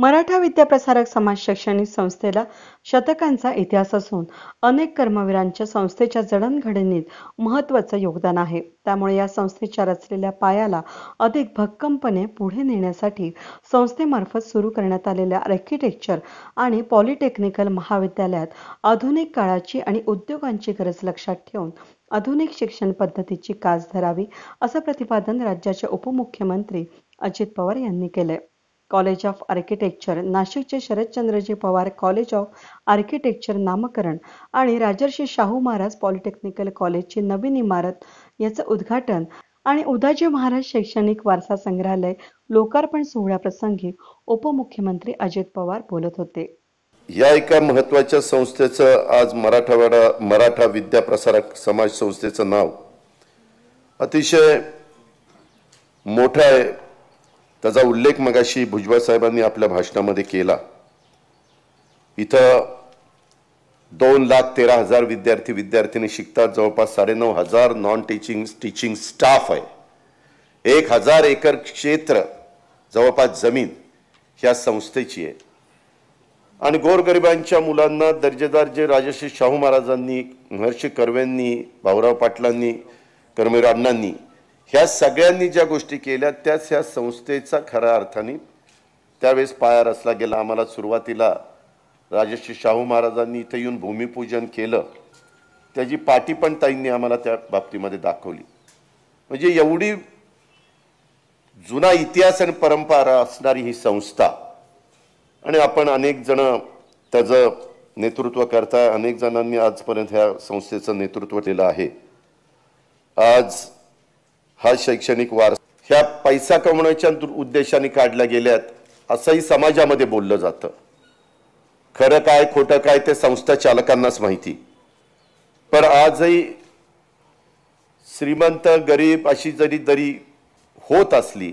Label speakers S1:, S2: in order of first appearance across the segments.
S1: मराठा विद्याप्रसारक समाज शैक्षणिक संस्थेला शतकांचा इतिहास असून अनेक कर्मवीरांच्या संस्थेच्या जडणघडणीत महत्त्वाचं योगदान आहे. त्यामुळे या संस्थेच्या रचलेल्या पायाला अधिक भक्कमपणे पुढे नेण्यासाठी संस्थेमार्फत सुरू करण्यात आलेल्या आर्किटेक्चर आणि पॉलिटेक्निकल महाविद्यालयात आधुनिक काळाची आणि उद्योगांची गरज लक्षात ठेवून आधुनिक शिक्षण पद्धतीची कास धरावी, असं प्रतिपादन राज्याचे उपमुख्यमंत्री अजित पवार यांनी केले. कॉलेज ऑफ आर्किटेक्चर नाशिकचे Sharadchandraji Pawar college of architecture नामकरण आणि राजर्षी शाहू महाराज पॉलिटेक्निकल कॉलेजची नवीन इमारत याचं उद्घाटन आणि उदाजी महाराज शैक्षणिक वारसा संग्रहालय लोकार्पण सोहळ्याप्रसंगी उपमुख्यमंत्री अजित पवार बोलत होते.
S2: या एका महत्त्वाच्या संस्थेचं आज मराठा विद्याप्रसारक समाज संस्थेचं नाव अतिशय मोठं आहे. त्याचा उल्लेख मगाशी भुजबळ साहेबांनी आपल्या भाषणामध्ये केला. इथं 2,13,000 विद्यार्थी विद्यार्थिनी शिकतात. जवळपास 9,500 नॉन टीचिंग स्टाफ आहे. 1,000 एकर क्षेत्र जवळपास जमीन ह्या संस्थेची आहे. आणि गोरगरिबांच्या मुलांना दर्जेदार जे राजर्षी शाहू महाराजांनी, महर्षी कर्वेंनी, भाऊराव पाटलांनी, कर्मवीर अण्णांनी ह्या सगळ्यांनी ज्या गोष्टी केल्या त्याच ह्या संस्थेचा खऱ्या अर्थाने त्यावेळेस पाया रचला गेला. आम्हाला सुरुवातीला राजर्षी शाहू महाराजांनी इथे येऊन भूमिपूजन केलं, त्याची पाटी पण ताईंनी आम्हाला त्या बाबतीमध्ये दाखवली. म्हणजे एवढी जुना इतिहास आणि परंपरा असणारी ही संस्था, आणि आपण अनेक जण त्याचं नेतृत्व करताय. अनेक जणांनी आजपर्यंत ह्या संस्थेचं नेतृत्व केलं आहे. आज हा शैक्षणिक वारसा ह्या पैसा कमवण्याच्या उद्देशाने काढल्या गेल्यात असंही समाजामध्ये बोललं जातं. खरं काय खोटं काय ते संस्था चालकांनाच माहिती. पण आजही श्रीमंत गरीब अशी जरी होत असली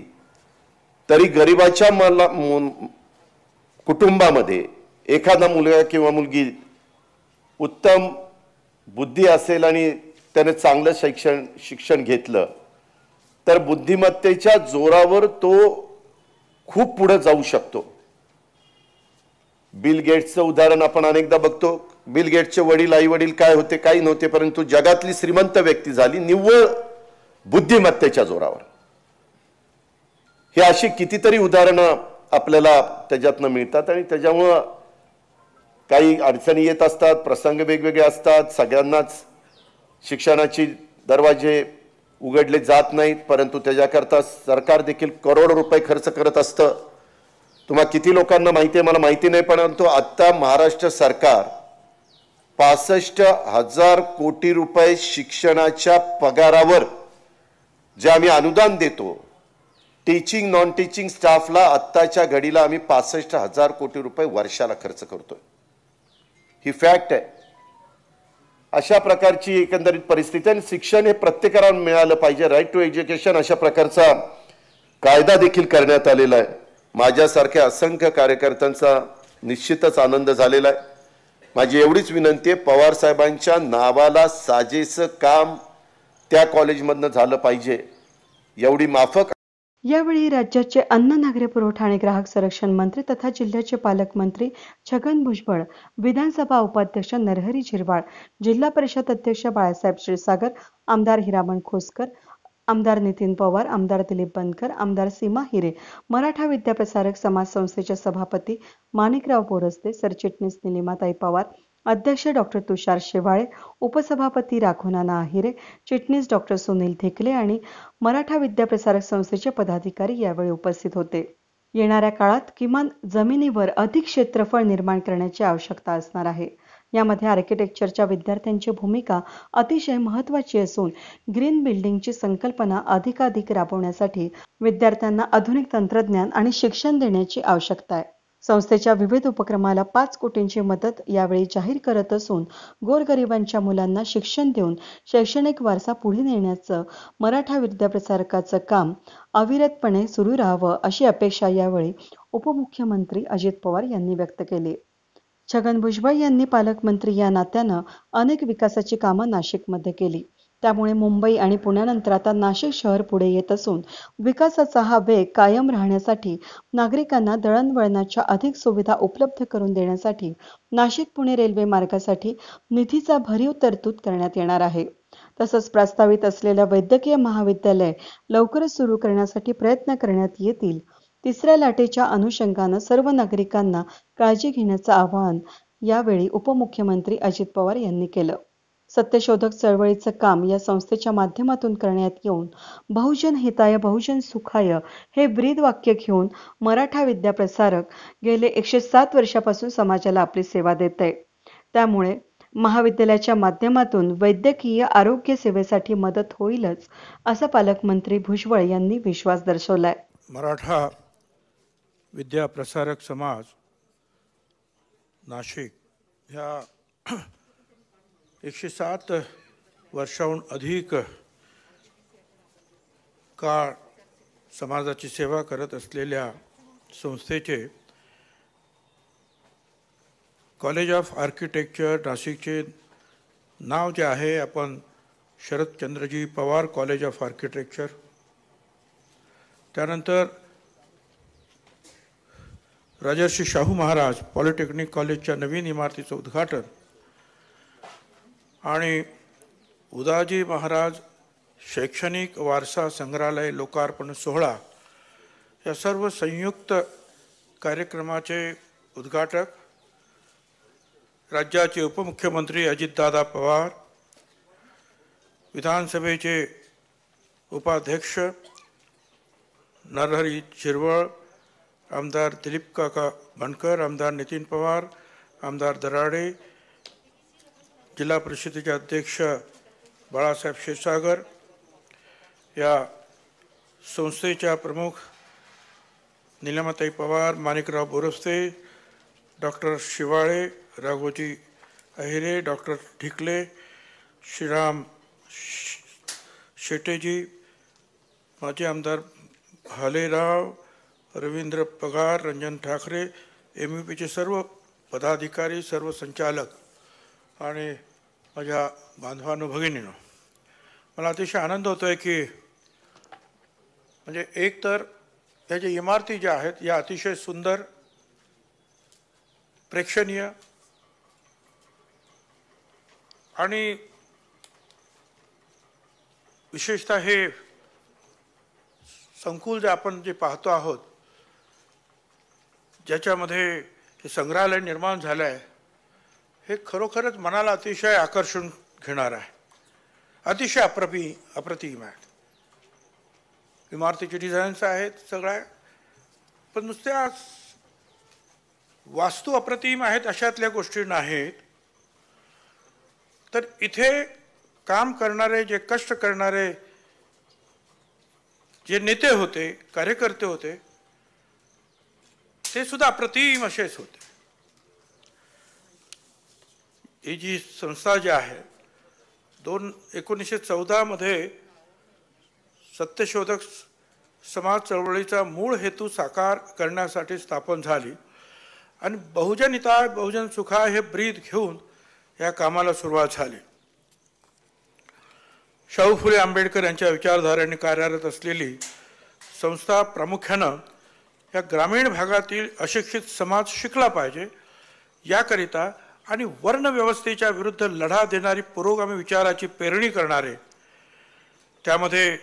S2: तरी गरिबाच्या कुटुंबामध्ये एखादा मुलगा किंवा मुलगी उत्तम बुद्धी असेल आणि त्याने चांगलं शिक्षण घेतलं तर बुद्धिमत्तेच्या जोरावर तो खूप पुढे जाऊ शकतो. बिल गेट्सचं उदाहरण आपण अनेकदा बघतो. बिल गेट्सचे वडील आई वडील काय होते, काही नव्हते, परंतु जगातली श्रीमंत व्यक्ती झाली निव्वळ बुद्धिमत्तेच्या जोरावर. ही अशी कितीतरी उदाहरणं आपल्याला त्याच्यातनं मिळतात. आणि त्याच्यामुळं काही अडचणी येत असतात, प्रसंग वेगवेगळे असतात. सगळ्यांनाच शिक्षणाची दरवाजे उघडले जात नाहीत, परंतु त्याच्याकरता सरकार देखील करोड रुपये खर्च करत असतं. तुम्हाला किती लोकांना माहिती आहे मला माहिती नाही, परंतु आता महाराष्ट्र सरकार 65,000 कोटी रुपये शिक्षणाच्या पगारावर जे आम्ही अनुदान देतो टीचिंग नॉन टीचिंग स्टाफला, आत्ताच्या घडीला आम्ही 65,000 कोटी रुपये वर्षाला खर्च करतोय. ही फॅक्ट आहे. अशा प्रकारची एकंदरीत परिस्थिती आणि शिक्षण हे प्रत्येकाला मिळालं पाहिजे. राईट टू एज्युकेशन अशा प्रकारचा कायदा देखील करण्यात आलेला आहे. माझ्यासारख्या असंख्य कार्यकर्त्यांचा निश्चितच आनंद झालेला आहे. माझी एवढीच विनंती आहे, पवार साहेबांच्या नावाला साजेचं काम त्या कॉलेजमधनं झालं पाहिजे एवढी माफक.
S1: यावेळी राज्याचे अन्न, नागरी पुरवठा आणि ग्राहक संरक्षण मंत्री तथा जिल्ह्याचे पालकमंत्री छगन भुजबळ, विधानसभा उपाध्यक्ष नरहरी झिरवाळ, जिल्हा परिषद अध्यक्ष बाळासाहेब क्षीरसागर, आमदार हिरामण खोसकर, आमदार नितीन पवार, आमदार दिलीप बनकर, आमदार सीमा हिरे, मराठा विद्याप्रसारक समाज संस्थेचे सभापती माणिकराव बोरस्ते, सरचिटणीस निलिमाताई पवार, अध्यक्ष डॉक्टर तुषार शेवाळे, उपसभापती राघोनाना आहिरे, चिटणीस डॉक्टर सुनील धेकले आणि मराठा विद्याप्रसारक संस्थेचे पदाधिकारी यावेळी उपस्थित होते. येणाऱ्या काळात किमान जमिनीवर अधिक क्षेत्रफळ निर्माण करण्याची आवश्यकता असणार आहे. यामध्ये आर्किटेक्चरच्या विद्यार्थ्यांची भूमिका अतिशय महत्त्वाची असून ग्रीन बिल्डिंगची संकल्पना अधिकाधिक राबवण्यासाठी विद्यार्थ्यांना आधुनिक तंत्रज्ञान आणि शिक्षण देण्याची आवश्यकता आहे. संस्थेच्या विविध उपक्रमाला 5 कोटींची मदत यावेळी जाहीर करत असून गोरगरिबांच्या मुलांना शिक्षण देऊन शैक्षणिक वारसा पुढे नेण्याचं मराठा विद्याप्रसारकाचं काम अविरतपणे सुरू राहावं अशी अपेक्षा यावेळी उपमुख्यमंत्री अजित पवार यांनी व्यक्त केली. छगन भुजबळ यांनी पालकमंत्री या नात्यानं अनेक विकासाची कामं नाशिकमध्ये केली. त्यामुळे मुंबई आणि पुण्यानंतर आता नाशिक शहर पुढे येत असून विकासाचा हा वेग कायम राहण्यासाठी नागरिकांना दळणवळणाच्या अधिक सुविधा उपलब्ध करून देण्यासाठी नाशिक पुणे रेल्वे मार्गासाठी निधीचा भरीव तरतूद करण्यात येणार आहे. तसंच प्रस्तावित असलेल्या वैद्यकीय महाविद्यालय लवकरच सुरू करण्यासाठी प्रयत्न करण्यात येतील. तिसऱ्या लाटेच्या अनुषंगानं सर्व नागरिकांना काळजी घेण्याचं आवाहन यावेळी उपमुख्यमंत्री अजित पवार यांनी केलं. सत्यशोधक चळवळीचं काम या संस्थेच्या माध्यमातून करण्यात येऊन बहुजन हिताय बहुजन सुखाय हे ब्रीद वाक्य घेऊन मराठा विद्याप्रसारक गेले 107 वर्षापासून समाजाला आपली सेवा देत आहे. त्यामुळे महाविद्यालयाच्या माध्यमातून वैद्यकीय आरोग्य सेवेसाठी मदत होईलच असं पालकमंत्री भुजबळ यांनी विश्वास दर्शवलाय.
S3: मराठा विद्याप्रसारक समाज नाशिक ह्या 107 वर्षाहून अधिक काळ समाजाची सेवा करत असलेल्या संस्थेचे कॉलेज ऑफ आर्किटेक्चर नाशिकचे नाव जे आहे आपण Sharadchandraji Pawar college of architecture, त्यानंतर राजर्षी शाहू महाराज पॉलिटेक्निक कॉलेजच्या नवीन इमारतीचं उद्घाटन आणि उदाजी महाराज शैक्षणिक वारसा संग्रहालय लोकार्पण सोहळा या सर्व संयुक्त कार्यक्रमाचे उद्घाटक राज्याचे उपमुख्यमंत्री अजितदादा पवार, विधानसभेचे उपाध्यक्ष नरहरी झिरवळ, आमदार दिलीप काका बनकर, आमदार नितीन पवार, आमदार दराडे, जिल्हा परिषदेचे अध्यक्ष बाळासाहेब क्षीरसागर, या संस्थेच्या प्रमुख नीलमताई पवार, माणिकराव बोरस्ते, डॉक्टर शिवाळे, राघोजी अहिरे, डॉक्टर ढिकले, श्रीराम शेटेजी, माजी आमदार भालेराव, रवींद्र पगार, रंजन ठाकरे, MUPचे सर्व पदाधिकारी, सर्व संचालक आणि माझ्या बांधवांनो भगिनींनो, मला अतिशय आनंद होतो आहे की म्हणजे एक तर या ज्या इमारती ज्या आहेत या अतिशय सुंदर, प्रेक्षणीय आणि विशेषतः हे संकुल जे आपण जे पाहतो आहोत, ज्याच्यामध्ये हे संग्रहालय निर्माण झालं आहे, हे खरोखरच मनाला अतिशय आकर्षण घेणार आहे. अतिशय अप्रतिम आहे. इमारतीचे डिझाईन्स आहेत सगळ्या, पण नुसत्या वास्तू अप्रतिम आहेत अशातल्या गोष्टी नाहीत. तर इथे काम करणारे, जे कष्ट करणारे जे नेते होते, कार्यकर्ते होते, ते सुद्धा अप्रतिम असेच होते. ही जी संस्था जी आहे 1914 मध्ये सत्यशोधक समाज चळवळीचा मूळ हेतू साकार करण्यासाठी स्थापन झाली आणि बहुजन हिताय बहुजन सुखाय हे ब्रीद घेऊन या कामाला सुरुवात झाली. शाहू फुले आंबेडकर यांच्या विचारधारेने कार्यरत असलेली संस्था प्रामुख्यानं या ग्रामीण भागातील अशिक्षित समाज शिकला पाहिजे याकरिता आणि वर्णव्यवस्थेच्या विरुद्ध लढा देणारी पुरोगामी विचाराची पेरणी करणारे, त्यामध्ये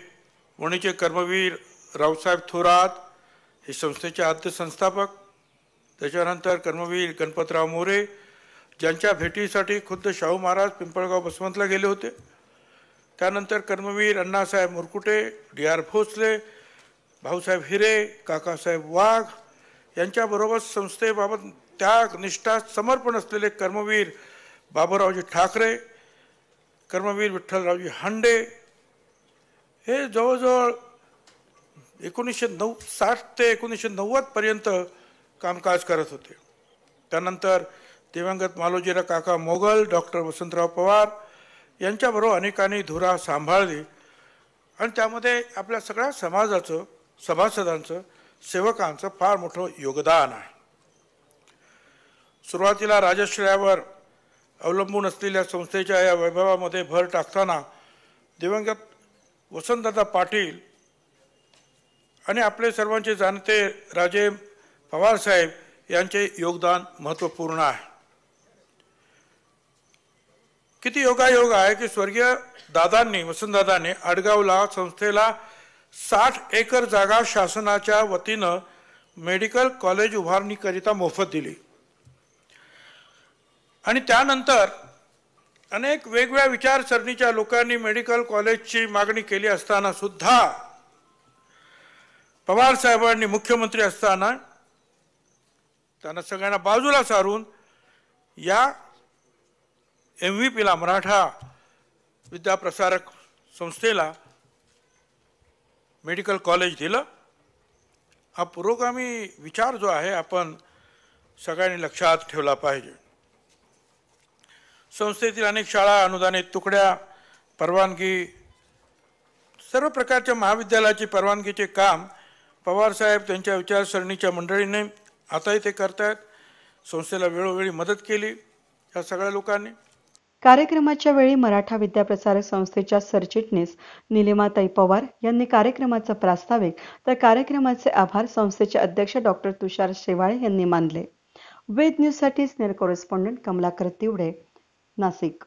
S3: वणीचे कर्मवीर रावसाहेब थोरात हे संस्थेचे आद्य संस्थापक, त्याच्यानंतर कर्मवीर गणपतराव मोरे ज्यांच्या भेटीसाठी खुद्द शाहू महाराज पिंपळगाव बसवंतला गेले होते, त्यानंतर कर्मवीर अण्णासाहेब मुरकुटे, DR भोसले, भाऊसाहेब हिरे, काकासाहेब वाघ यांच्याबरोबर संस्थेबाबत त्याग, निष्ठा, समर्पण असलेले कर्मवीर बाबूरावजी ठाकरे, कर्मवीर विठ्ठलरावजी हांडे हे जवळजवळ 1960 ते 1990 पर्यंत कामकाज करत होते. त्यानंतर दिवंगत मालोजीराव काका मोगल, डॉक्टर वसंतराव पवार यांच्याबरोबर अनेकांनी धुरा सांभाळली आणि त्यामध्ये आपल्या सगळ्या समाजाचं, सभासदांचं, सेवकांचं फार मोठं योगदान आहे. सुरुवातीला राजश्रयावर अवलंबून असलेल्या संस्थेच्या या वैभवामध्ये भर टाकताना दिवंगत वसंतदादा पाटील आणि आपले सर्वांचे जाणते राजे पवार साहेब यांचे योगदान महत्त्वपूर्ण आहे. किती योगायोग आहे की स्वर्गीय दादांनी वसंतदादांनी आडगावला संस्थेला 60 एकर जागा शासनाच्या वतीनं मेडिकल कॉलेज उभारणीकरिता मोफत दिली आणि त्यानंतर अनेक वेगवेगळ्या विचारसरणीच्या लोकांनी मेडिकल कॉलेजची मागणी केली असताना सुद्धा पवार साहेबांनी मुख्यमंत्री असताना त्यांना सगळ्यांना बाजूला सारून या MVP ला मराठा विद्याप्रसारक संस्थेला मेडिकल कॉलेज दिलं. हा पुरोगामी विचार जो आहे आपण सगळ्यांनी लक्षात ठेवला पाहिजे. संस्थेतील अनेक शाळा, अनुदानित तुकड्या, परवानगी, सर्व प्रकारच्या महाविद्यालयाची परवानगीचे काम पवार साहेब त्यांच्या विचारसरणीच्या मंडळीने आताही ते करतायत. संस्थेला वेळोवेळी मदत केली या सगळ्या लोकांनी.
S1: कार्यक्रमाच्या वेळी मराठा विद्याप्रसारक संस्थेच्या सरचिटणीस निलिमाताई पवार यांनी कार्यक्रमाचा प्रास्ताविक तर कार्यक्रमाचे आभार संस्थेचे अध्यक्ष डॉक्टर तुषार शेवाळे यांनी मानले. वेद न्यूजसाठी सिनियर कॉरेस्पॉन्डंट कमलाकर तिवडे, नाशिक.